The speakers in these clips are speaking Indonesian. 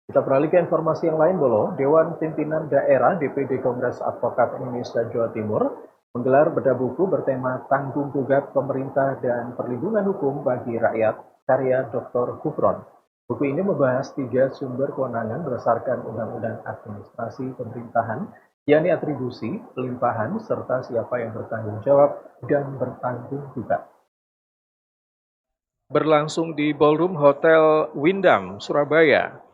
Kita beralih ke informasi yang lain, Bolo. Dewan Pimpinan Daerah DPD Kongres Advokat Indonesia Jawa Timur menggelar bedah buku bertema Tanggung Gugat Pemerintah dan Perlindungan Hukum bagi Rakyat, karya Dr. Gufron. Buku ini membahas 3 sumber kewenangan berdasarkan Undang-Undang Administrasi Pemerintahan, yakni atribusi, pelimpahan, serta siapa yang bertanggung jawab dan bertanggung gugat. Berlangsung di Ballroom Hotel Windham, Surabaya,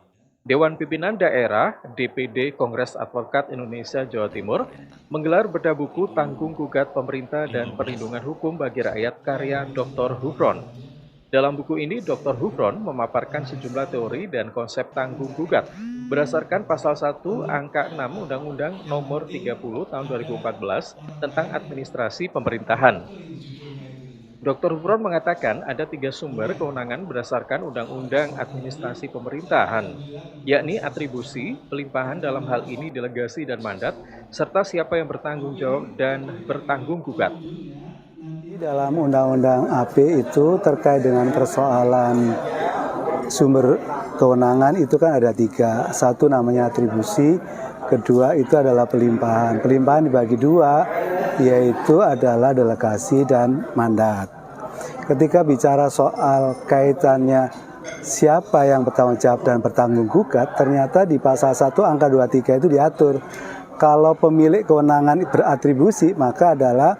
Dewan Pimpinan Daerah DPD Kongres Advokat Indonesia Jawa Timur menggelar bedah buku Tanggung Gugat Pemerintah dan Perlindungan Hukum bagi Rakyat karya Dr. Gufron. Dalam buku ini, Dr. Gufron memaparkan sejumlah teori dan konsep tanggung gugat berdasarkan pasal 1 angka 6 Undang-Undang Nomor 30 Tahun 2014 tentang Administrasi Pemerintahan. Dr. Gufron mengatakan ada 3 sumber kewenangan berdasarkan Undang-Undang Administrasi Pemerintahan, yakni atribusi, pelimpahan dalam hal ini delegasi dan mandat, serta siapa yang bertanggung jawab dan bertanggung gugat. Di dalam Undang-Undang AP itu terkait dengan persoalan sumber kewenangan itu kan ada 3. Satu namanya atribusi, kedua itu adalah pelimpahan. Pelimpahan dibagi 2, yaitu adalah delegasi dan mandat. Ketika bicara soal kaitannya siapa yang bertanggung jawab dan bertanggung gugat, ternyata di pasal 1 angka 23 itu diatur. Kalau pemilik kewenangan beratribusi, maka adalah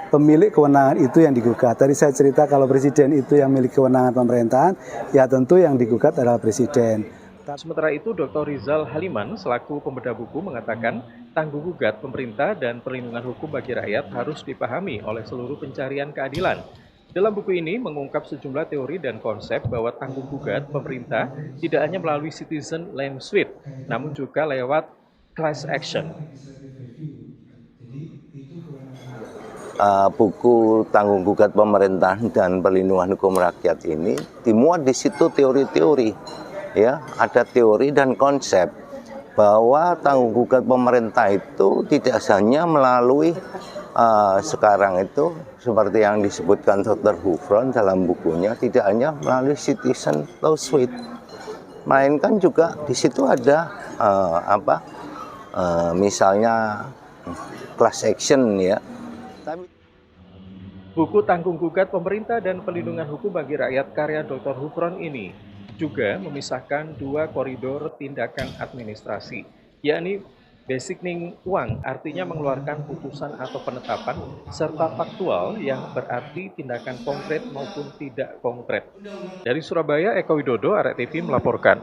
pemilik kewenangan itu yang digugat. Tadi saya cerita kalau presiden itu yang memiliki kewenangan pemerintahan, ya tentu yang digugat adalah presiden. Sementara itu, Dr. Rizal Haliman selaku pembedah buku mengatakan tanggung gugat pemerintah dan perlindungan hukum bagi rakyat harus dipahami oleh seluruh pencarian keadilan. Dalam buku ini mengungkap sejumlah teori dan konsep bahwa tanggung gugat pemerintah tidak hanya melalui citizen land suit, namun juga lewat class action. Buku Tanggung Gugat Pemerintahan dan Perlindungan Hukum Rakyat ini dimuat di situ teori-teori, ya, ada teori dan konsep bahwa tanggung gugat pemerintah itu tidak hanya melalui sekarang itu seperti yang disebutkan Dr. Gufron dalam bukunya, tidak hanya melalui citizen law suit, melainkan juga di situ ada misalnya class action, ya. Buku Tanggung Gugat Pemerintah dan Perlindungan Hukum bagi Rakyat karya Dr. Gufron ini juga memisahkan 2 koridor tindakan administrasi, yakni basicning uang, artinya mengeluarkan putusan atau penetapan, serta faktual yang berarti tindakan konkret maupun tidak konkret. Dari Surabaya, Eko Widodo, Arek TV melaporkan.